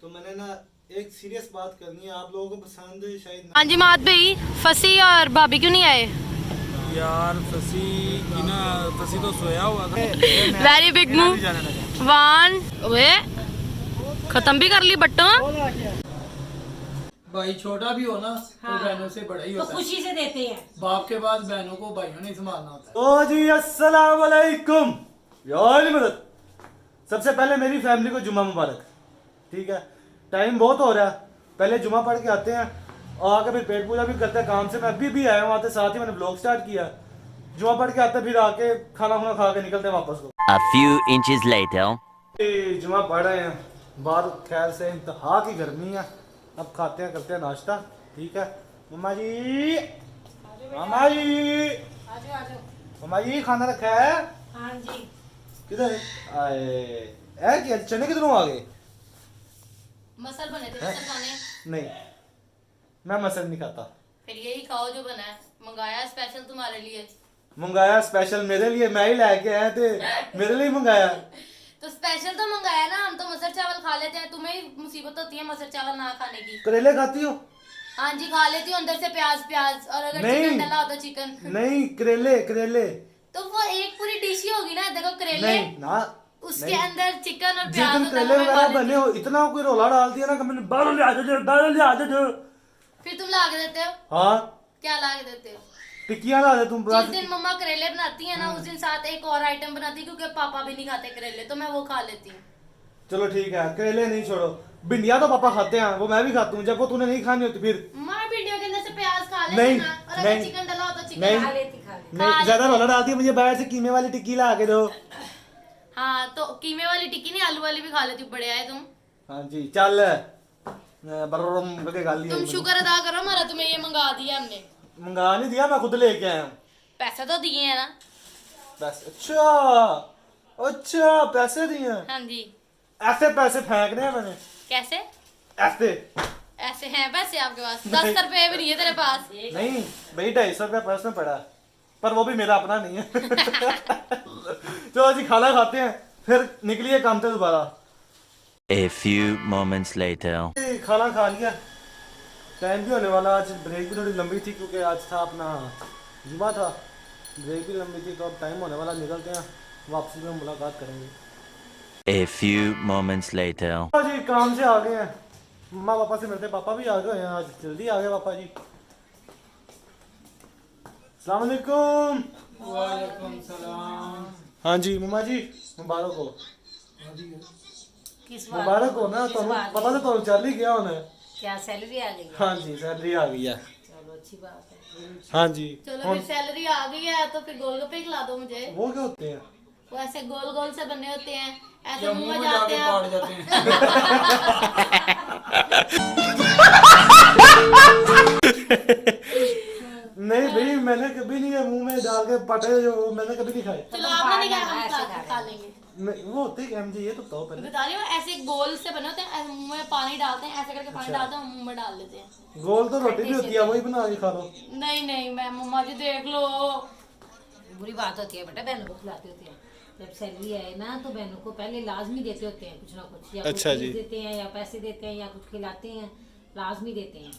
तो मैंने ना एक सीरियस बात करनी है, आप लोगों को पसंद शायद ना। हाँ जी मात भाई, फसी और भाभी क्यों नहीं आए? यार फसी तो सोया हुआ था। Very big move. One way खत्म भी कर ली बट्टो। भाई छोटा भी हो ना तो बहनों से बड़ा ही तो होता है। खुशी से देते हैं। बाप के बाद बहनों को भाइयों ने संभालना होता है। तो जी अस्सलाम वालेकुम यार मदद। सबसे पहले मेरी फैमिली को जुम्मा मुबारक। ठीक है, टाइम बहुत हो रहा है, पहले जुम्मा पढ़ के आते हैं और आके फिर पेट पूजा भी करते हैं। काम से मैं अभी भी आया हूँ, आते साथ ही मैंने ब्लॉग स्टार्ट किया। जुम्मा पढ़ के आते फिर आके खाना खुना खा के निकलते हैं वापस को। A few inches later. जुम्मा पढ़ रहे हैं, बाहर खैर से इंतहा की गर्मी है। अब खाते हैं, करते हैं नाश्ता। ठीक है मम्मा जी, मम्मा जी, मम्मा जी खाना रखा है? हाँ जी। किधर है? आए ऐ क्या चने किधरों आ गए? मसल बने थे, मसल खाने। नहीं, मैं मसल नहीं खाता। फिर यही खाओ जो बना है, मंगाया स्पेशल तुम्हारे लिए। मंगाया स्पेशल मेरे लिए, मैं ही लेके आया थे, मेरे लिए मंगाया। तो स्पेशल तो मंगाया ना, हम तो मसर चावल खा लेते हैं, तुम्हें ही मुसीबत होती है मसर चावल ना खाने की। करेले खाती हो? हाँ जी खा लेती हूँ, अंदर से प्याज प्याज, और अगर नहीं। चिकन डला हो तो चिकन। नहीं, करेले करेले तो वो एक पूरी डिश ही होगी ना, देखो करेले नहीं ना, उसके अंदर चिकन और जिस प्याज दिन होता है, करेले वो मैं खा वगैरह लेती बने हूँ। हो, इतना कोई रोला डाल दिया ना कि मैंने बाहर ले आ जाओ, बाहर ले आ जाओ। फिर तुम ला के देते हो? हाँ, क्या ला के देते हो? टिक्कियां ला दे तुम। जिस दिन मम्मा करेले बनाती है ना, उस दिन साथ एक और आइटम बनाती है, क्योंकि पापा भी नहीं खाते करेले, तो मैं वो खा लेती हूँ। चलो ठीक है, करेले नहीं छोड़ो। भिंडियां तो पापा खाते हैं, वो मैं भी खाता हूँ। जब वो तूने नहीं खानी होती फिर माँ भिंडियों के अंदर से प्याज खा लेते नहीं, ना, और अगर नहीं, चिकन डला हो तो चिकन नहीं। खा नहीं, ज्यादा रोला डालती है। मुझे बाहर से कीमे वाली टिक्की ला के दो। हाँ तो कीमे वाली टिक्की नहीं, आलू वाली भी खा लेती हूँ, बड़े आए तुम। हाँ जी चल बर्रम करके खा लिया। तुम शुक्र अदा करो हमारा, तुम्हें ये मंगा दिया हमने। मंगा नहीं दिया, मैं खुद लेके आया हूँ। पैसे तो दिए हैं ना? बस अच्छा अच्छा, पैसे दिए हैं। हाँ जी। ऐसे पैसे फेंकने हैं मैंने, कैसे? ऐसे ऐसे हैं पैसे आपके पास? 10 रुपए भी नहीं है तेरे पास? नहीं भाई, 250 रुपया पर्स में पड़ा है, पर वो भी मेरा अपना नहीं है। चलो जी खाना खाते हैं, फिर निकलिए काम से दोबारा। A few moments later. खाना खा लिया, टाइम भी होने वाला। आज ब्रेक भी थोड़ी लंबी थी क्योंकि आज था अपना जुमा था, ब्रेक भी लंबी थी, तो अब टाइम होने वाला, निकलते हैं, वापसी में मुलाकात करेंगे। A few moments later. पापा जी काम से आ गए हैं, मम्मा पापा से मिलते हैं। पापा भी आ गए हैं, आज जल्दी आ गए पापा जी। अस्सलाम वालेकुम। वालेकुम सलाम। हाँ जी मम्मा जी, मुबारक हो। किस बात? मुबारक हो ना, तो पता तो चल ही गया होना। क्या सैलरी आ गई है? हाँ जी सैलरी आ गई है। चलो अच्छी बात है। हाँ जी। चलो फिर सैलरी आ गई है तो फिर गोलगप्पे खिला दो मुझे। वो क्या होते हैं? वो ऐसे गोल गोल से बने होते हैं, ऐसे या मुंह मुंह में में जाते जाके हैं। पाड़ जाते हैं। नहीं भाई, मैंने कभी नहीं है मुंह में डाल के पटे, जो मैंने कभी नहीं खाए। चलो आपने नहीं खाया, हम ऐसे खा लेंगे। नहीं, वो होते हैं एमजी, ये तो बताओ पहले। बता रही हूँ, ऐसे गोल से बने होते हैं, ऐसे मुंह में पानी डालते हैं, ऐसे करके पानी डालते हैं, मुंह में डाल देते हैं। गोल तो रोटी भी होती है, वही बना के खा लो। नहीं नहीं, मैं मम्मा जी देख लो। बुरी बात होती है बेटा, बहनों को खिलाते होते हैं। जब सैलरी आए ना तो बहनों को पहले लाजमी देते होते हैं, कुछ ना कुछ, या अच्छा कुछ जी। चीज़ देते हैं, या पैसे देते हैं, या कुछ खिलाते हैं, लाजमी देते हैं।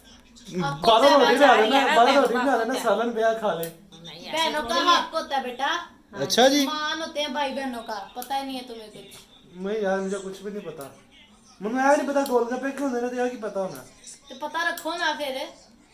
बारह रोटी बना लेना, यार, 12 बहनों रोटी का बना लेना, होता है। सालन ब्याह खा ले। नहीं, ऐसे बहनों का थोड़ी है। हक होता है बेटा, अच्छा जी। मान होते हैं भाई बहनों का, पता ही नहीं है तुम्हें कुछ। मैं यार, मुझे कुछ भी नहीं पता। मुझे यार नहीं पता गोलगप्पे क्यों देना, तो यार की पता होना। तो पता रखो ना फिर।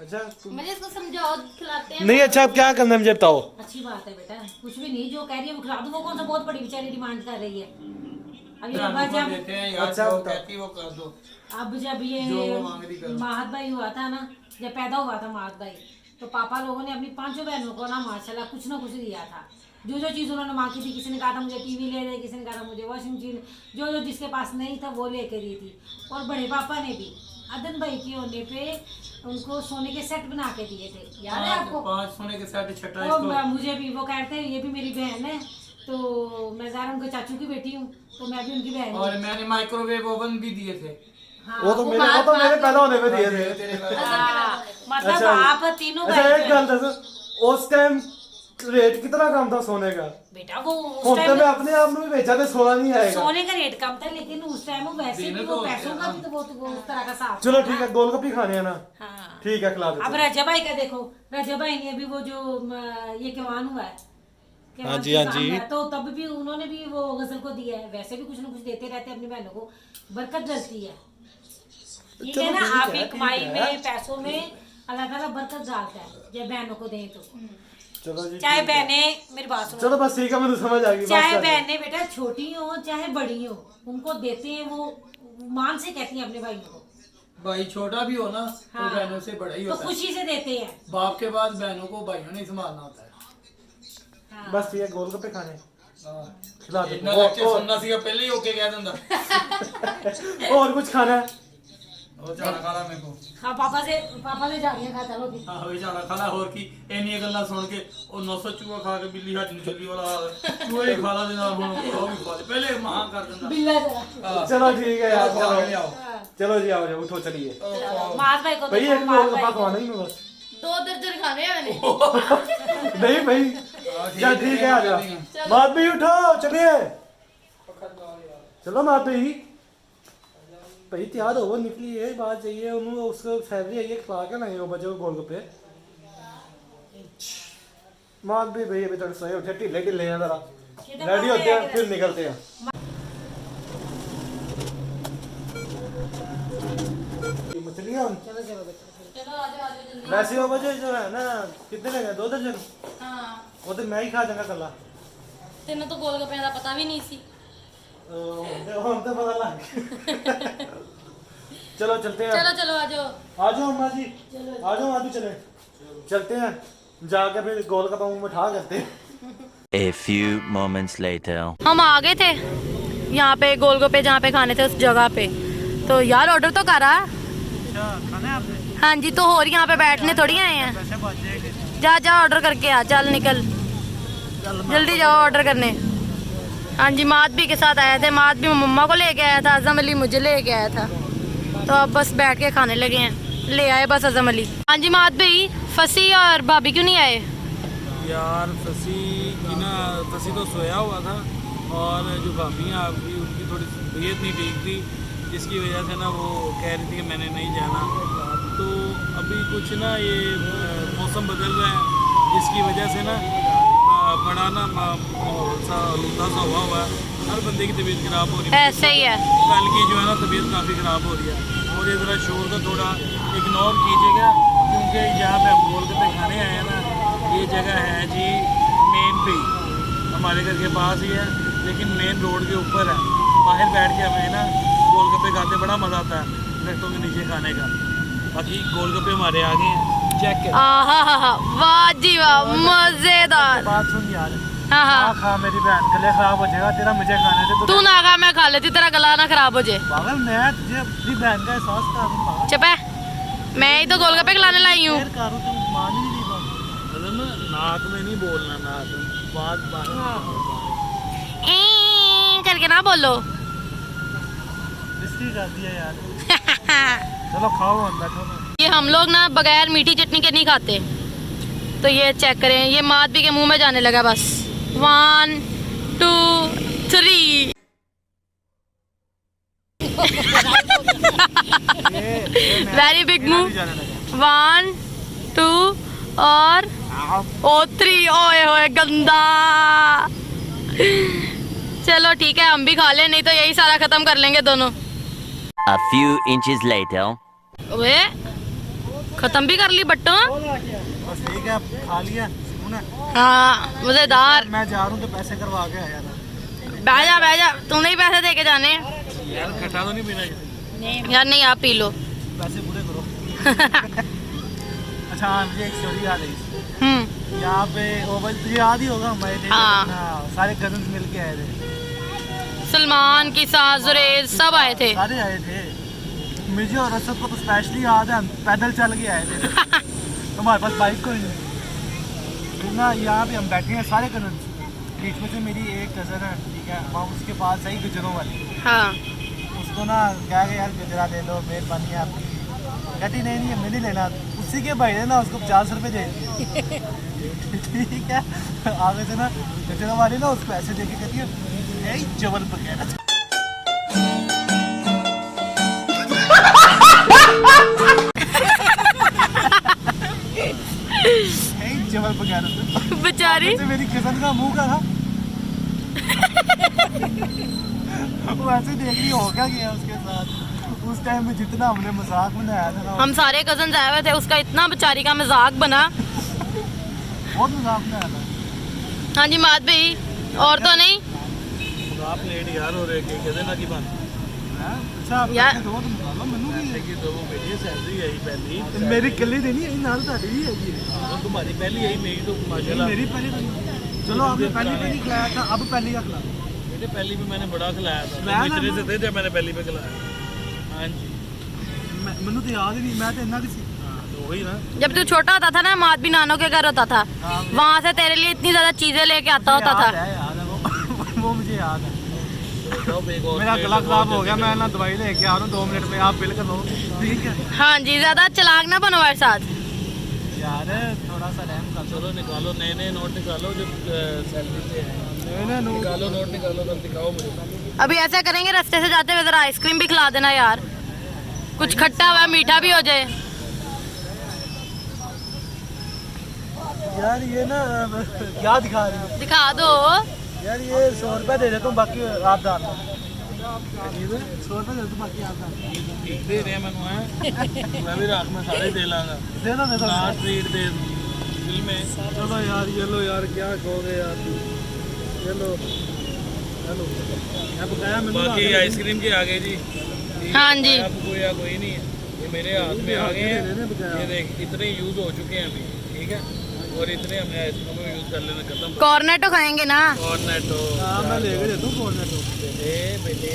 अच्छा मुझे इसको समझाओ, खिलाते हैं। नहीं, अच्छा अब क्या करना है मुझे बताओ। अच्छी बात है बेटा, कुछ भी नहीं, जो कह रही है वो खिला दो। वो कौन सा बहुत बड़ी बेचारी डिमांड कर रही है? अभी अब्बा बहनों को जब देते हैं यार, अच्छा, जो बताओ। कहती वो कर दो। अब जब जो ये वो मांग रही करो। माहत भाई हुआ था ना, जब पैदा हुआ था माहत भाई, तो पापा लोगों ने अपनी 5 बहनों को ना माशाल्लाह कुछ ना कुछ दिया था। जो जो चीज़ उन्होंने मांगी थी, किसी ने कहा था मुझे टीवी ले दे, किसी ने कहा था मुझे वॉशिंग मशीन, जो जो जिसके पास नहीं था वो लेके दी थी। और बड़े पापा ने भी अदन भाई के होने पे उनको सोने के सेट बना के दिए थे, याद है आपको? 5 सोने के सेट, छठा वो इसको। मुझे भी वो कहते हैं ये भी मेरी बहन है, तो मैं ज़ाहिर उनके चाचू की बेटी हूँ, तो मैं भी उनकी बहन हूँ। और मैंने माइक्रोवेव ओवन भी दिए थे। हाँ, वो तो मेरे बात पैदा होने पे दिए थे। तेरे हाँ, मतलब अच्छा जी। आप तीनों अच्छा भाई एक गल दस, उस टाइम रेट कितना कम था सोने का? बेटा वो उस होते टाइम में अपने आप में भी बेचा थे, सोना नहीं आएगा। सोने का रेट कम था, लेकिन उस टाइम वो वैसे भी वो पैसों का भी तो वो उस तरह का साफ चलो था। ठीक है, गोलगप्पे खाने हैं ना? हाँ। ठीक है, खिला अब देते हैं। रजा भाई का देखो, रजा भाई ने अभी वो जो ये केवान हुआ है, केवान हाँ जी, से हाँ काम जी। है, तो तब भी उन्होंने भी वो गजल को दिया है। वैसे भी कुछ ना कुछ देते रहते हैं अपनी बहनों को, बरकत डलती है। ठीक चलो है ना, ठीक आपकी है, कमाई ठीक है। में पैसों में अल्लाह ताला बरकत डालता है, जब बहनों को दें तो। चलो जी, चाहे ठीक है। बहनें, मेरी बात सुनो, चलो बस ठीक है, मुझे समझ आ गई। चाहे बस कर। बहनें बेटा छोटी हो चाहे बड़ी हो, उनको देते हैं, वो मान से कहती हैं अपने भाइयों को, भाई छोटा भी हो ना हाँ। तो बहनों से बड़ा ही तो होता है। खुशी से देते हैं। बाप के बाद बहनों को भाइयों ने संभालना होता है। हाँ। बस ठीक है, गोलगप्पे खाने हाँ। खिला दो। इतना लेक्चर सुनना सीगा पहले ही ओके कह दिंदा। और कुछ खाना है? ਉਹ ਜਾਣਾ ਖਾਲਾ ਮੇਰੇ ਕੋ हाँ पापा से जाके खा चलो भी। ਹਾਂ ਹੋਈ ਜਾਣਾ ਖਾਲਾ ਹੋਰ ਕੀ ਇੰਨੀਆਂ ਗੱਲਾਂ ਸੁਣ ਕੇ ਉਹ 900 ਚੂਹਾ ਖਾ ਕੇ ਬਿੱਲੀ ਹੱਟ ਨੂੰ ਚੱਲੀ ਵਾਲਾ ਹਾਲ ਹੈ। ਚੂਹੇ ਹੀ ਖਾਲਾ ਦੇ ਨਾਲ ਹੁਣ ਉਹ ਵੀ ਖਾ ਲੈ ਪਹਿਲੇ ਮਹਾ ਕਰ ਦਿੰਦਾ। बिल्ला जरा। ਹਾਂ। चलो ठीक है यार, खा के चलो आओ। चलो जी, आओ जाओ, उठो चलिए। माज भाई को भाई देखो, एक माज गोलगप्पा भाई को। खवाना ही मैं बस। 2 दर्जन खाने हैं मैंने। नहीं भाई, चल ठीक है, आ जा। मात भी उठो, चलिए। चलो मात भाई, भाई तैयार हो, निकली है बात चाहिए उन्होंने, उसको सैलरी आई है, खिला के लाए वो बच्चे को गोलगप्पे। मात भी भाई अभी तक सोए उठे, ढीले ढीले हैं जरा, रेडी होते हैं फिर निकलते हैं। ये मछलियाँ चलो चलो बेटा। चलो आ जाओ जल्दी। वैसे वो बच्चे जो है ना, कितने लगे? 2 दर्जन? हाँ, वो तो मैं ही खा जाऊंगा कल्ला। तेन तो गोलगप्पे का पता भी नहीं सी। हम तो पता लग गया। चलो चलते हैं। चलो चलो आ जाओ। आ जाओ अम्मा जी, आ जाओ, आजू चले चलते हैं, जाके फिर गोलगप्पा मुंह में ठा करते हैं। A few moments later. हम आ गए थे यहाँ पे गोलगप्पे जहाँ पे खाने थे उस जगह पे, तो यार ऑर्डर तो करा। हाँ जी, तो और यहाँ पे बैठने थोड़ी आए हैं। जा जा ऑर्डर करके आ, चल निकल, जल्दी जाओ ऑर्डर करने। हाँ जी, माधवी के साथ आए थे, माधवी मम्मा को लेके आया था, अज़म अली मुझे लेके आया था, तो अब बस बैठ के खाने लगे हैं। ले आए बस अज़म अली। हाँ जी माधवी, फसी और भाभी क्यों नहीं आए? यार फसी की ना, फसी तो सोया हुआ था, और जो भाभी हैं आपकी, उनकी थोड़ी तबीयत नहीं ठीक थी, जिसकी वजह से ना वो कह रही थी कि मैंने नहीं जाना। तो अभी कुछ ना ये मौसम बदल रहा है, जिसकी वजह से ना बड़ा ना माहौल सा आलूदा सा हुआ है, हर बंदे की तबीयत ख़राब हो रही है। ऐसे ही है। कल की जो है ना तबीयत काफ़ी ख़राब हो रही है, और ये ज़रा शोर का थोड़ा इग्नोर कीजिएगा, क्योंकि यहाँ पे हम गोलगप्पे खाने आए हैं ना, ये जगह है जी मेन पे, हमारे घर के पास ही है, लेकिन मेन रोड के ऊपर है। बाहर बैठ के हमें ना गोलगप्पे खाते बड़ा मज़ा आता है दरख्तों के नीचे खाने का। बाकी गोलगप्पे हमारे आ गए हैं, चेक कर। आहा, वाह जी वाह, मजेदार। बात सुन यार, हाँ हाँ, खा, मेरी बहन गले खराब हो जाएगा, तेरा मुझे खाने दे। तू ना खा, मैं खा लेती, तेरा गला ना खराब हो जाए। पागल, मैं तुझे अपनी बहन का एहसास करा दूं पागल। चुप है, मैं ही तो गोलगप्पे खिलाने लाई हूँ। फिर करूं, तुम मान ही नहीं रही बात। मतलब ना नाक में नहीं बोलना, नाक में बात करके ना बोलो। रिस्की कर दिया यार। चलो खाओ, अंदर बैठो ना। ये हम लोग ना बगैर मीठी चटनी के नहीं खाते, तो ये चेक करें, ये माधवी के मुंह में जाने लगा बस। 1 2 3। Very big move. 1 2 और 3। ओए होए गंदा। चलो ठीक है, हम भी खा लें, नहीं तो यही सारा खत्म कर लेंगे दोनों। A few inches later. वे खत्म भी कर ली बट्टो। बस ठीक है, खा लिया, सुकून है। हाँ मजेदार। मैं जा रहा हूँ तो पैसे करवा के आया था। बैठ जा, तूने ही पैसे दे के जाने। यार खट्टा तो नहीं पीना किसी? यार नहीं, आप पी लो। पैसे पूरे करो। अच्छा हाँ, मुझे एक स्टोरी याद है। यहाँ पे ओवल, तुझे याद ही होगा, हमारे थे हाँ। सारे कजन्स मिल के आए थे, सलमान की सास जुरेज सब आए थे। सारे आए थे। मुझे और असद को तो स्पेशली याद है, हम पैदल चल के आए थे। हमारे पास बाइक कोई नहीं। फिर ना यहाँ पे हम बैठे हैं सारे कजन्स, बीच में से मेरी एक कज़न है, ठीक है, वहाँ उसके पास आई गुजरों वाली। हाँ, उसको ना कहा कि यार गुजरा दे दो, मेहरबानी है आपकी। कहती नहीं नहीं, हमें नहीं लेना। उसी के भाई ने ना उसको 50 रुपए दे दिए। ठीक है, आगे से ना जैसे हमारी ना उसको ऐसे देके कहती है यही जबल पकड़ा। यही जबल पकड़ा बेचारी मेरी कजन का मुंह का था। वो ऐसे देख रही हो क्या किया उसके साथ। उस टाइम में जितना हमने मजाक बनाया था ना, हम सारे कजन आए हुए थे, उसका इतना बेचारी का मजाक बना। बहुत मजाक बनाया था। हाँ जी मात भाई, और तो नहीं आप लेट यार हो रहे के कहते ना की बात अच्छा आप यार- पैसे दो तो निकालो, मैनू भी कि तो वो मेरी सैलरी आई पहली मेरी कली देनी है नाल ਤੁਹਾਡੀ भी हैगी तो तुम्हारी पहली आई मेरी तो माशाल्लाह मेरी पहली तो चलो आपने पहली पे नहीं खिलाया था, अब पहली का खिला। मेरे पहली में मैंने बड़ा खिलाया था मैं तुम ना- इतने से थे जब मैंने पहली पे खिलाया। हाँ जी ਮੈਨੂੰ तो याद ही नहीं, मैं तो इतना की सी। हाँ तो वही ना जब तू छोटा होता था ना, मात भी नानों के घर होता था, वहाँ से तेरे लिए इतनी ज्यादा चीजें लेके आता होता था। याद है वो मुझे याद है। तो एक और मेरा प्लेट गला लगवाओ खराब हो जल्दी गया, मैं ना दवाई लेके आ रहा हूँ, 2 मिनट में आप बिल कर लो। ठीक है हाँ जी, ज्यादा चलाक ना बनो मेरे साथ। यार थोड़ा सा रहम कर चलो निकालो नए नए नोट निकालो जो सैलरी से हैं दो। निकालो नोट निकालो तब दिखाओ मुझे। अभी ऐसा करेंगे, रास्ते से जाते हुए जरा आइसक्रीम भी खिला देना यार, कुछ खट्टा हुआ मीठा भी हो जाए। यार ये ना क्या दिखा रही हो दिखा दो। यार, ये 100 रुपए दे दे तुम, बाकी आप डाल दो। 100 रुपए दे दो, बाकी आप डाल दो। ठीक दे रहे हैं मैं मैं भी रात में सारे दे लाऊंगा दे दो लास्ट ट्रीट दे बिल में। चलो यार, ये लो यार, क्या कहोगे यार, ये लो हेलो। मैं बताया मैंने बाकी आइसक्रीम के आगे जी हाँ जी। आपको या कोई नहीं है, ये मेरे हाथ में आ गए हैं। ये देख इतने यूज हो चुके हैं अभी, ठीक है, और इतने हमने आइसक्रीम में यूज कर लेना खत्म। कॉर्नेटो खाएंगे ना। कॉर्नेटो हाँ, मैं लेके देता हूँ कॉर्नेटो। बेटे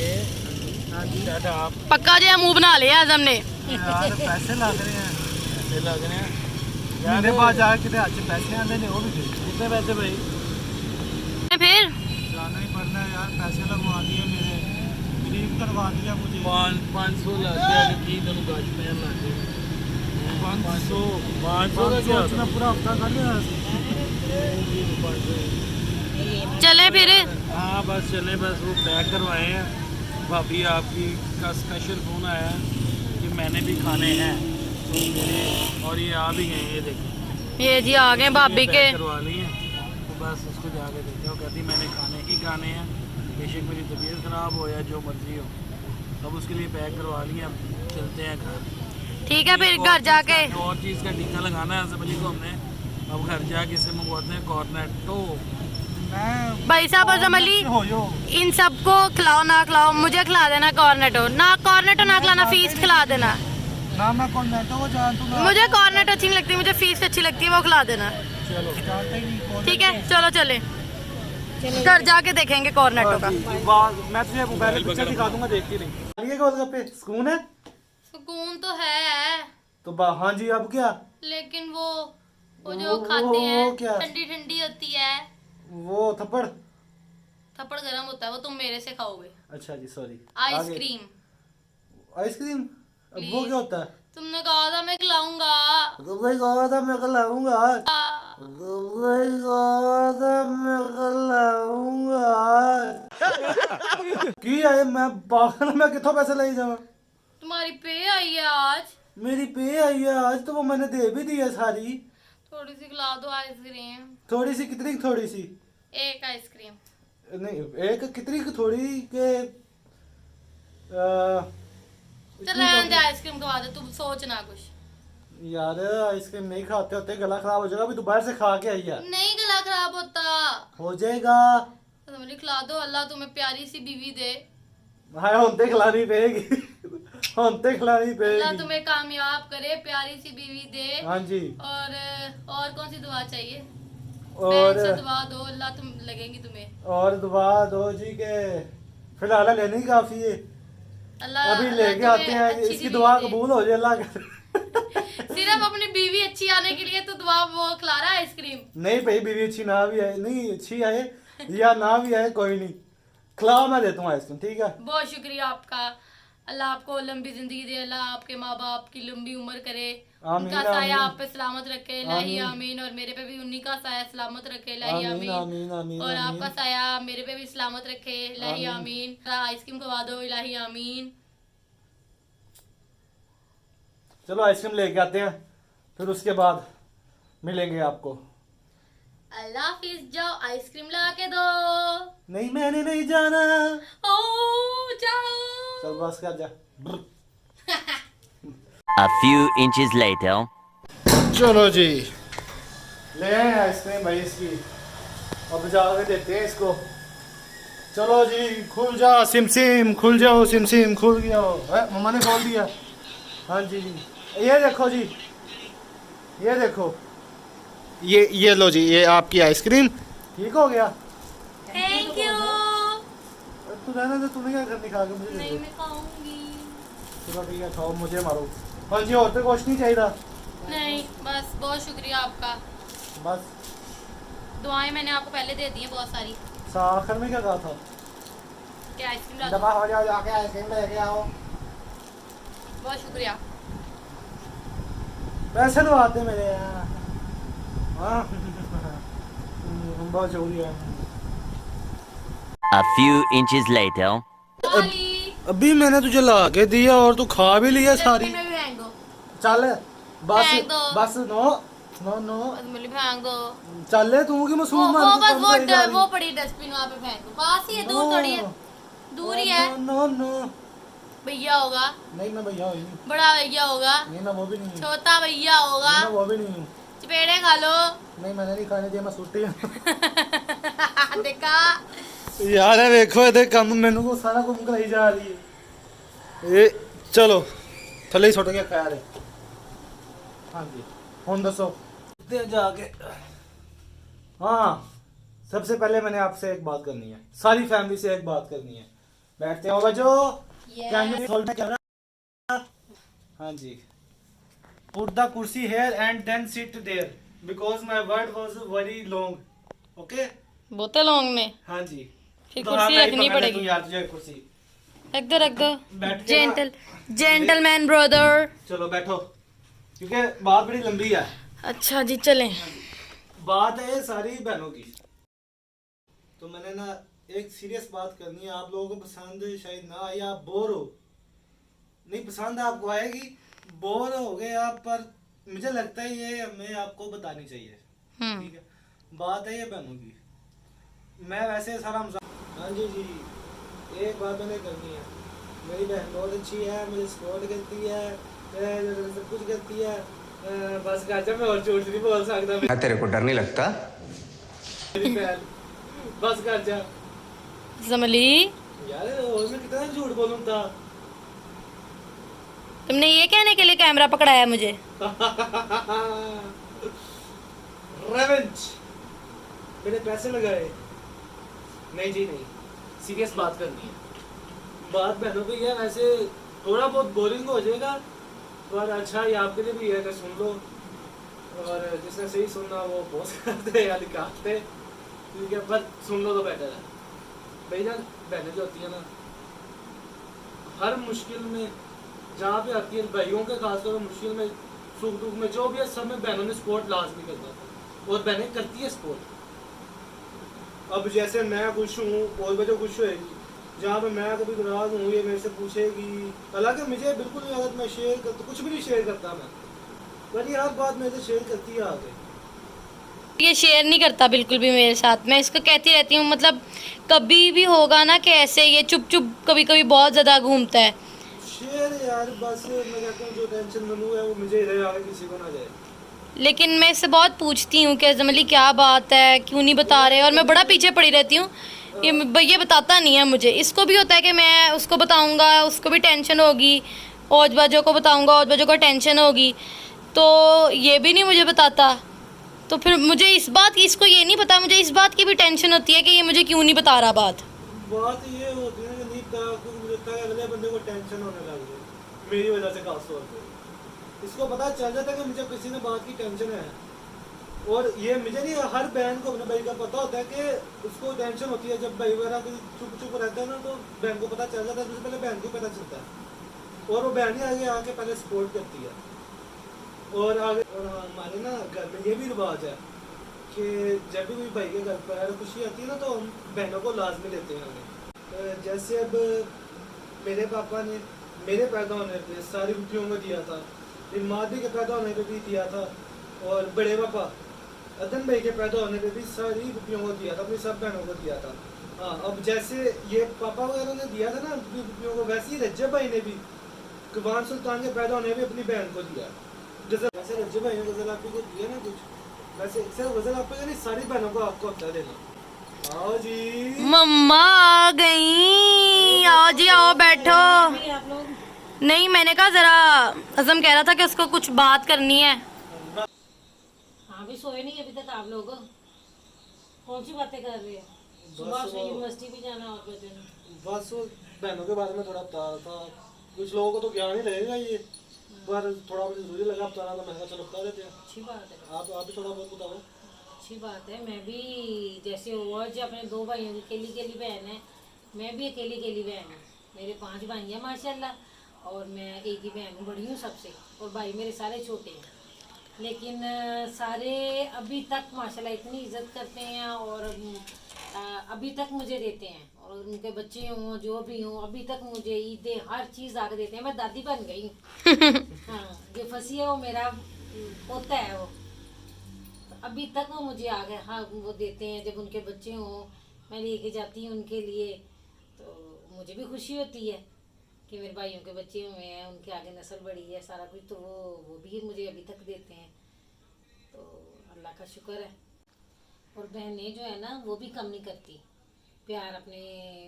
हाँ जी दादा आप पक्का जो मुंह बना लिया आज हमने। यार पैसे लग रहे हैं, पैसे लग रहे हैं महीने बाद जाके कितने अच्छे पैसे आने ने, वो भी दे। कितने पैसे भाई? फिर जाना ही पड़ना है यार, पैसे लगवा दिए मेरे, गरीब करवा दिया मुझे। 500 लग गया कि तेन गज पैन लग गए 500 का क्या अपना पूरा हफ्ता कर लिया। चले फिर। हाँ बस चले, बस वो पैक करवाए हैं। भाभी आपकी का स्पेशल फ़ोन आया है कि मैंने भी खाने हैं तो मेरे, और ये आ भी गए, ये देखो ये जी आ गए भाभी के। पैक करवा लिए तो बस उसको जाके देखते हो, कहती मैंने खाने ही खाने हैं, बेशक मेरी तबीयत ख़राब हो या जो मर्जी हो। अब उसके लिए पैक करवा लिए, अब चलते हैं घर। ठीक है, फिर घर जाके और चीज़ का टीका लगाना है आज़म अली को हमने। अब घर जाके इसे मंगवाते हैं कॉर्नेटो। मैं भाई साहब आज़म अली, हो जो इन सबको खिलाओ ना खिलाओ, मुझे खिला देना कॉर्नेटो ना, कॉर्नेटो ना खिलाना, फीस खिला देना। ना मैं कॉर्नेटो को जानता हूँ, मुझे कॉर्नेटो अच्छी नहीं लगती, मुझे फीस अच्छी लगती है, वो खिला देना। चलो जानता ही नहीं कौन। ठीक है चलो चले, घर जाके देखेंगे कॉर्नेटो का। मैं तुझे मोबाइल पिक्चर दिखा दूंगा, देखती नहीं। ये गोलगप्पे सुकून है सुकून तो है, तो हाँ जी, अब क्या? लेकिन वो जो खाते हैं, क्या? ठंडी ठंडी होती है, वो थप्पड़। थप्पड़ गर्म होता है, वो तुम मेरे से खाओगे। अच्छा जी, सॉरी। आइसक्रीम। आइसक्रीम, अब वो क्या होता है? तुमने कहा था मैं खिलाऊंगा। तुमने कहा था मैं खिलाऊंगा, तुमने कहा था मैं खिलाऊंगा। की है, मैं पागल, मैं कितों पैसे ले जाऊँ? तुम्हारी पे आई है आज। मेरी पे आई है आज, तो वो मैंने दे भी दी है सारी। थोड़ी सी खिला दो आइसक्रीम। थोड़ी सी कितनी? थोड़ी सी एक आइसक्रीम। नहीं, एक कितनी की थोड़ी के चल रहने दे, आइसक्रीम खवा दे, तुम सोच ना कुछ। यार आइसक्रीम नहीं खाते होते, गला खराब हो जाएगा। अभी दोबारा से खा के आई है। नहीं गला खराब होता, हो जाएगा। तुम खिला दो, अल्लाह तुम्हें प्यारी सी बीवी दे। हाँ, होते खिलानी पड़ेगी, होते खिलानी अल्लाह पड़ेगी। तुम्हें कामयाब करे, प्यारी सी बीवी दे। हाँ जी। और कौन सी दुआ चाहिए? और बहन से दुआ दो, अल्लाह तुम लगेंगी तुम्हें। और दुआ दो जी के फिलहाल लेने ही काफी है। अल्लाह अभी अल्लाह लेके तुम्हें आते हैं, अच्छी सी इसकी बीवी दुआ दे। कबूल हो जाए अल्लाह का। सिर्फ अपनी बीवी अच्छी आने के लिए तो दुआ वो खिला रहा है आइसक्रीम। नहीं भाई, बीवी अच्छी ना भी आए, नहीं अच्छी आए या ना भी आए, कोई नहीं, खिलाओ, मैं देता हूँ आइसक्रीम, ठीक है? बहुत शुक्रिया आपका, अल्लाह आपको लंबी जिंदगी दे, अल्लाह आपके माँ बाप की लंबी उम्र करे, आमीन, उनका साया आमीन। आप पे सलामत रखे इलाही आमीन, और मेरे पे भी उन्हीं का साया सलामत रखे इलाही आमीन, आमीन, आमीन, आमीन, और आमीन। आपका साया मेरे पे भी सलामत रखे इलाही आमीन। आइसक्रीम खवा दो इलाही आमीन। चलो आइसक्रीम लेके आते हैं, फिर उसके बाद मिलेंगे आपको। अल्लाह हाफिज, जाओ आइसक्रीम ला के दो। नहीं मैंने नहीं जाना। ओ जाओ। चल बस कर जा। A few inches later. चलो जी, ले आए आइसक्रीम भाई इसकी, अब जाके देते हैं इसको। चलो जी, खुल जा सिम सिम, खुल जाओ सिम सिम, खुल गया हो। मम्मा ने खोल दिया। हाँ जी जी, ये देखो जी, ये देखो, ये लो जी, ये आपकी आइसक्रीम। ठीक हो गया। Thank you. तू रहने दे, तुम्हें क्या करनी खा के मुझे दे नहीं दे। मैं खाऊंगी। चलो ठीक है, खाओ, मुझे मारो। हाँ जी, और तो कुछ नहीं चाहिए। नहीं बस, बहुत शुक्रिया आपका। बस दुआएं मैंने आपको पहले दे दी हैं बहुत सारी। आखिर में क्या कहा था? क्या आइसक्रीम ला दो? दबा हो जाओ, जाके आइसक्रीम लेके आओ। बहुत शुक्रिया। पैसे तो आते मेरे यहाँ। हाँ बहुत शुक्रिया। A few inches later. खाली अभी मैंने तुझे ला के दिया और तू खा भी लिया सारी। डस्टबिन में भी फेंक दो। चल बस फेंक दो। बस, नो नो नो, बस मुझे फेंक दो। चल तू की वो मसूम वो मार बस वो पड़ी डस्टबिन वहाँ पे फेंक दो। पास ही है, दूर थोड़ी है, दूर ही है। नो नो, भैया होगा, नहीं मैं भैया हुई नहीं। बड़ा भैया होगा, नहीं मैं वो भी नहीं हूँ। छोटा भैया होगा। नहीं, मैं वो भी नहीं हूँ। चपेड़े खा लो। नहीं मैंने नहीं खाने दिया, मैं सुट्टी हूँ। देखा यार है देखो ये कम मैनू को सारा कुम कराई जा रही है। ए चलो थले ही छोड़ के खा रहे। हाँ जी, हुन दसो जाके। हाँ, सबसे पहले मैंने आपसे एक बात करनी है, सारी फैमिली से एक बात करनी है। बैठते हो बच्चों। Can you hold the camera? हाँ जी। Put the kursi here and then sit there because my word was very long. Okay? बोतल लॉन्ग में हाँ जी। फिर तो कुर्सी हाँ, रखनी मैं ही पकड़ पड़ेगी। दूं यार तुझे कुर्सी। रख दो रख दो। बैठ के ना- जेंटलमैन ब्रदर। चलो बैठो, क्योंकि बात बड़ी लंबी है। अच्छा जी चलें। बात है सारी बहनों की। तो मैंने ना एक सीरियस बात करनी है। आप लोगों को पसंद शायद ना आए, आप बोर हो, नहीं पसंद आपको आएगी, बोर हो गए आप, पर मुझे लगता है ये हमें आपको बतानी चाहिए। ठीक है, बात है ये बहनों की। मैं वैसे सारा हाँ जी जी, एक बात मैंने करनी है। मेरी बहन बहुत अच्छी है, मुझे सपोर्ट करती है, सब कुछ करती है। बस गाजा मैं और झूठ नहीं बोल सकता। तेरे को डर नहीं लगता? मेरी बहन बस गाजा जमली, यार, और मैं कितना झूठ बोलूं था। तुमने ये कहने के लिए कैमरा पकड़ाया मुझे? रेवेंज, मैंने पैसे लगाए। नहीं जी नहीं, सीरियस बात करनी है। बात बहनों की है, वैसे थोड़ा बहुत बोरिंग हो जाएगा, पर अच्छा ये आपके लिए भी है कि सुन लो, और जिसने सही सुनना वो पोस्ट करते या निकालते। ठीक है, पर सुन लो तो बेटर है। भाई ना, बहनें जो होती है ना, हर मुश्किल में जहाँ पे आती है, भाइयों के खासतौर पर मुश्किल में, सुख दुख में, जो भी है, सब में बहनों ने सपोर्ट लाजमी करना था, और बहनें करती है सपोर्ट। अब जैसे मैं खुश हूँ और वजह खुश होएगी, जहाँ पे मैं कभी नाराज हूँ ये मेरे से पूछेगी। हालांकि मुझे बिल्कुल नहीं आदत, मैं शेयर करता, कुछ भी नहीं शेयर करता मैं, पर ये हर बात मेरे से शेयर करती है आगे। ये शेयर नहीं करता बिल्कुल भी मेरे साथ। मैं इसको कहती रहती हूँ, मतलब कभी भी होगा ना कि ऐसे ये चुप चुप कभी कभी बहुत ज़्यादा घूमता है। शेयर यार, बस मैं कहता हूँ जो टेंशन बनू है वो मुझे इधर आगे किसी को ना जाए। लेकिन मैं इससे बहुत पूछती हूँ कि जमली क्या बात है, क्यों नहीं बता रहे, और मैं बड़ा पीछे पड़ी रहती हूँ। ये बताता नहीं है मुझे। इसको भी होता है कि मैं उसको बताऊँगा, उसको भी टेंशन होगी, औज बाजों को बताऊँगा, औज बाजों को टेंशन होगी, तो ये भी नहीं मुझे बताता। तो फिर मुझे इसको ये नहीं पता, मुझे इस बात की भी टेंशन होती है कि ये मुझे क्यों नहीं बता रहा बात ये होती है कि नहीं पता, कुछ मुझे लगता है अगले बंदे को टेंशन होने लग गई मेरी वजह से खास तौर पे। इसको पता चल जाता है कि मुझे किसी ने बात की टेंशन है, और ये मुझे नहीं, हर बहन को अपने भाई का पता होता है कि उसको टेंशन होती है। जब भाई वगैरह चुप चुप रहता है ना, तो बहन को पता चल जाता है, सबसे पहले बहन को पता चलता है। और वो बहन ही आगे आके पहले सपोर्ट करती है। और आगे और हमारे ना घर में ये भी रिवाज है कि जब भी कोई भाई के घर पर खुशी आती है ना तो हम बहनों को लाजमी देते हैं उन्हें। जैसे अब मेरे पापा ने मेरे पैदा होने पे सारी रुपयों को दिया था, मेरी मादी के पैदा होने पे भी दिया था, और बड़े पापा अदन भाई के पैदा होने पे भी सारी रुपयों को दिया था, अपनी सब बहनों को दिया था। हाँ, अब जैसे ये पापा वगैरह ने दिया था ना अपनी रुपयों को, वैसे ही रज्जब भाई ने भी कुवान सुल्तान के पैदा होने पे अपनी बहन को दिया। जैसे वैसे रज्जब भाई ने गजल आपी को दिया ना कुछ, वैसे सिर्फ गजल आपी का नहीं सारी बहनों को आपको होता है देना। आओ जी मम्मा आ गई, आओ जी आओ बैठो। आप लोग नहीं, मैंने कहा जरा अज़म कह रहा था कि उसको कुछ बात करनी है। हाँ भी सोए नहीं अभी तक आप लोग? कौन सी बातें कर रहे हो? सुबह से यूनिवर्सिटी भी जाना और बच्चों ने। बस वो बहनों के बारे में थोड़ा बता रहा था। कुछ लोगों को तो ज्ञान ही रहेगा ये, पर थोड़ा मुझे जरूरी लगा बताना, तो मैंने कहा चलो बता देते हैं। अच्छी बात है, आप भी थोड़ा बहुत बताओ। अच्छी बात है। मैं भी जैसे वो जो अपने 2 भाइयों की अकेली बहन है, मैं भी अकेली बहन हूँ। मेरे 5 भाई हैं माशाल्लाह, और मैं एक ही बहन हूँ, बड़ी हूँ सबसे, और भाई मेरे सारे छोटे हैं। लेकिन सारे अभी तक माशाल्लाह इतनी इज्जत करते हैं और अभी तक मुझे देते हैं, और उनके बच्चे हों जो भी हों अभी तक मुझे ईदें हर चीज़ आके देते हैं। मैं दादी बन गई हूँ। हाँ, जो फंसी है वो मेरा पोता है वो, अभी तक वो मुझे आगे हाँ वो देते हैं। जब उनके बच्चे हों मैं लेके जाती हूँ उनके लिए, तो मुझे भी खुशी होती है कि मेरे भाइयों के बच्चे हुए हैं, उनके आगे नस्ल बढ़ी है, सारा कुछ। तो वो भी मुझे अभी तक देते हैं, तो अल्लाह का शुक्र है। और बहनें जो है ना वो भी कम नहीं करती प्यार अपने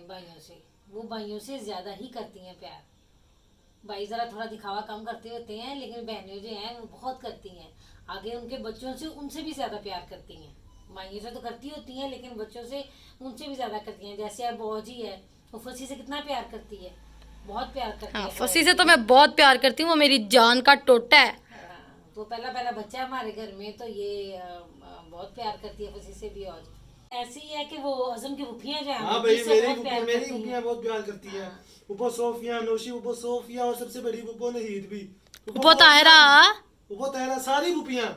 भाइयों से, वो भाइयों से ज़्यादा ही करती हैं प्यार। भाई ज़रा थोड़ा दिखावा कम करते होते हैं, लेकिन बहनें जो हैं वो बहुत करती हैं। आगे उनके बच्चों से उनसे भी ज़्यादा प्यार करती हैं। भाइयों से तो करती होती हैं, लेकिन बच्चों से उनसे भी ज़्यादा करती हैं। जैसे अब बौजी है, वो फसी से कितना प्यार करती है, बहुत प्यार करती हाँ, है। फसी से तो मैं बहुत प्यार करती हूँ, वो मेरी जान का टोटा है। हाँ, तो पहला बच्चा है हमारे घर में, तो ये बहुत प्यार करती है फसी से भी। और ऐसी है कि वो अज़म की फूफियाँ जो हैं हाँ भाई, मुझसे मेरी बहुत प्यार मेरी करती हैं। फूफियाँ बहुत प्यार करती हैं। ऊपर सोफिया, नौशी, ऊपर सोफिया, और सबसे बड़ी फूफो नहीद भी, वो तायरा। ऊपर तायरा, सारी फूफियाँ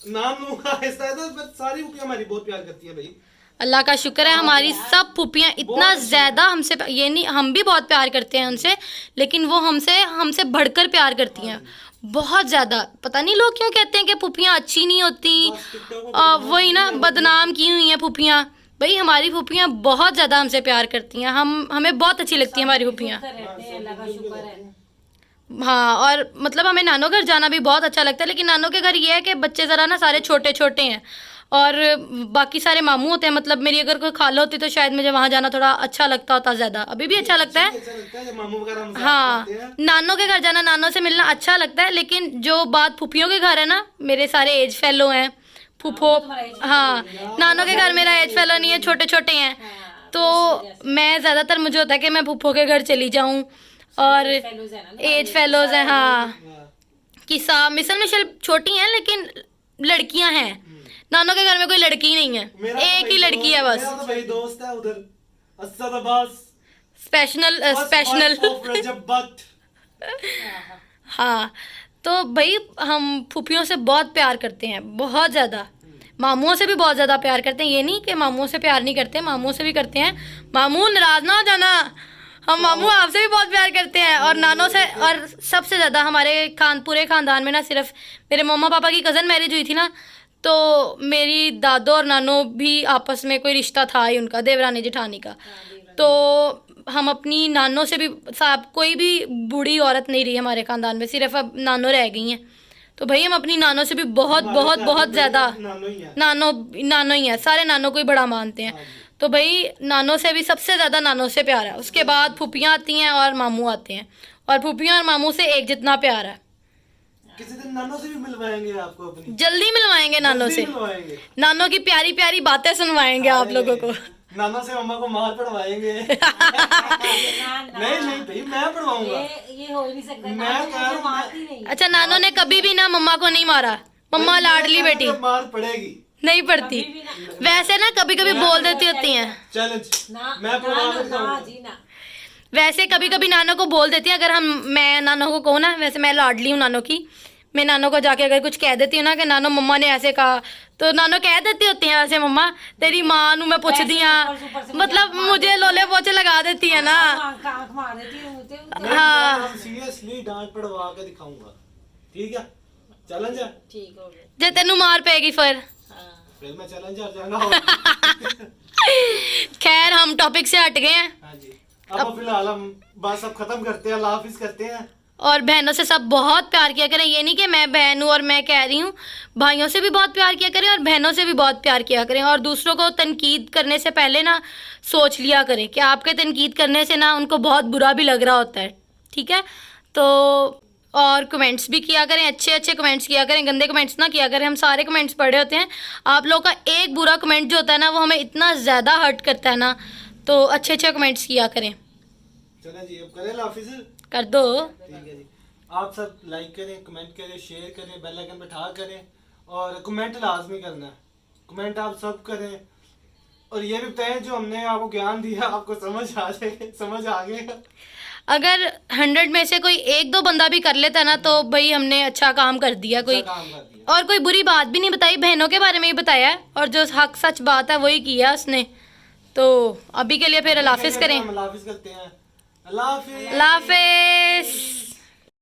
नाम लूंगा आहिस्ता आहिस्ता, पर सारी फूफियाँ हमारी बहुत प्यार करती हैं भाई। अल्लाह का शुक्र है, हमारी सब फूफियाँ इतना ज़्यादा हमसे, ये नहीं हम भी बहुत प्यार करते हैं उनसे, लेकिन वो हमसे बढ़कर प्यार करती हैं बहुत ज़्यादा। पता नहीं लोग क्यों कहते हैं कि फूफियाँ अच्छी नहीं होती, वही ना, बदनाम की हुई हैं फूफियाँ। भाई हमारी फूफियाँ बहुत ज़्यादा हमसे प्यार करती हैं, हमें बहुत अच्छी लगती है हमारी फूफियाँ। रहते हैं, अल्लाह का शुक्र है। हाँ, और मतलब हमें नानो घर जाना भी बहुत अच्छा लगता है, लेकिन नानो के घर ये है कि बच्चे ज़रा ना सारे छोटे छोटे हैं, और बाकी सारे मामू होते हैं। मतलब मेरी अगर कोई खाला होती तो शायद मुझे वहाँ जाना थोड़ा अच्छा लगता होता ज़्यादा, अभी भी अच्छा लगता है। अच्छा लगता है जब मामू वगैरह मजाक हाँ, करते हैं। नानो के घर जाना, नानो से मिलना अच्छा लगता है, लेकिन जो बात फूफियों के घर है ना, मेरे सारे एज फेलो हैं फूफो। हाँ, नानो के घर मेरा एज फेलो नहीं है, छोटे छोटे हैं, तो मैं ज़्यादातर मुझे होता है कि मैं फूफो के घर चली जाऊँ, और एज फेलोज हैं। हाँ, किसा मिसल छोटी हैं लेकिन लड़कियां हैं। नानो के घर में कोई लड़की नहीं है, मेरा तो एक भाई ही लड़की है बस। मेरा तो भाई दोस्त है उधर, असद अब्बास, स्पेशनल of रजब भट्ट। हाँ, तो भाई हम फूफियों से बहुत प्यार करते हैं, बहुत ज़्यादा। मामुओं से भी बहुत ज़्यादा प्यार करते हैं, ये नहीं कि मामुओं से प्यार नहीं करते, मामुओं से भी करते हैं। मामू नाराज ना हो जाना, हम मामू आपसे भी बहुत प्यार करते हैं, और नानों से। और सबसे ज़्यादा हमारे पूरे ख़ानदान में ना, सिर्फ मेरे मम्मा पापा की कज़न मैरिज हुई थी ना, तो मेरी दादो और नानो भी आपस में कोई रिश्ता था ही उनका, देवरानी जेठानी का। तो हम अपनी नानों से भी, साहब कोई भी बूढ़ी औरत नहीं रही हमारे ख़ानदान में, सिर्फ अब नानो रह गई हैं। तो भाई हम अपनी नानों से भी बहुत बहुत बहुत ज़्यादा, नानो ही है, सारे नानों को ही बड़ा मानते हैं। तो भाई नानों से भी सबसे ज़्यादा नानों से प्यार है, उसके बाद फूफियाँ आती हैं और मामू आते हैं, और फूफियाँ और मामू से एक जितना प्यार है। किसी दिन नानो से भी मिलवाएंगे आपको, अपनी जल्दी मिलवाएंगे नानों से, मिलवाएंगे। नानों की प्यारी प्यारी बातें सुनवाएंगे आप लोगों को। नानो से मम्मा को मार पड़वाएंगे। नहीं भाई, मैं पढ़वाऊंगा। ये हो ही नहीं सकता, मैं नानी कह रहा मुझे हूँ, मारती नहीं। अच्छा, नानों ने कभी भी ना मम्मा को नहीं मारा, मम्मा लाडली बेटी मार पड़ेगी, नहीं पड़ती। वैसे ना कभी कभी बोल देती होती हैं, चैलेंज ना मैं पढ़वा के ना दिखाऊंगा। जी ना। वैसे कभी कभी नानो को बोल देती है, अगर मैं नानो को कहूँ ना, वैसे मैं लाडली हूँ नानो की, मैं नानो को जाके अगर कुछ कह देती हूँ ना कि नानो मम्मा ने ऐसे कहा, तो नानो कह देती होती हैं वैसे मम्मा तेरी माँ नू मैं पूछदी हाँ, मतलब मुझे लोले पोचे लगा देती है ना। आंख मार देती है मुझे। हाँ सीरियसली डांट पड़वा के दिखाऊंगा, ठीक है? चैलेंज है, ठीक हो गया। जे तेनू मार पेगी फिर मैं चैलेंज हार जाऊंगा। खैर हम टॉपिक से हट गए हैं, हाँ जी, अब फिलहाल हम बात सब खत्म करते हैं, अल्लाह हाफिज करते हैं। और बहनों से सब बहुत प्यार किया करें। ये नहीं कि मैं बहन हूँ और मैं कह रही हूँ, भाइयों से भी बहुत प्यार किया करें और बहनों से भी बहुत प्यार किया करें। और दूसरों को तनकीद करने से पहले ना सोच लिया करें कि आपके तनकीद करने से ना उनको बहुत बुरा भी लग रहा होता है, ठीक है? तो और कमेंट्स भी किया करें, अच्छे अच्छे कमेंट्स किया करें, गंदे कमेंट्स ना किया करें। हम सारे कमेंट्स पढ़े होते हैं, आप लोग का एक बुरा कमेंट जो होता है ना वो हमें इतना ज़्यादा हर्ट करता है ना, तो अच्छे अच्छे कमेंट्स किया करें। चलें जी, अब करें अल्लाह हाफिज, कर दो। ठीक है जी। आप सब लाइक करें, कमेंट करें, शेयर करें, बेल आइकन बैठा करें और कमेंट लाजमी करना है, कमेंट आप सब करें। और ये भी बताएं जो हमने आपको ज्ञान दिया आपको समझ आ जाए, समझ आ गया। अगर 100 में से कोई एक दो बंदा भी कर लेता ना तो भाई हमने अच्छा काम कर दिया। कोई अच्छा काम कर दिया। और कोई बुरी बात भी नहीं बताई, बहनों के बारे में ही बताया है और जो हक सच बात है वही किया उसने। तो अभी के लिए फिर अल्लाह हाफिज करें। अल्लाह हाफिज करते हैं, अल्लाह हाफिज। अल्लाह हाफिज।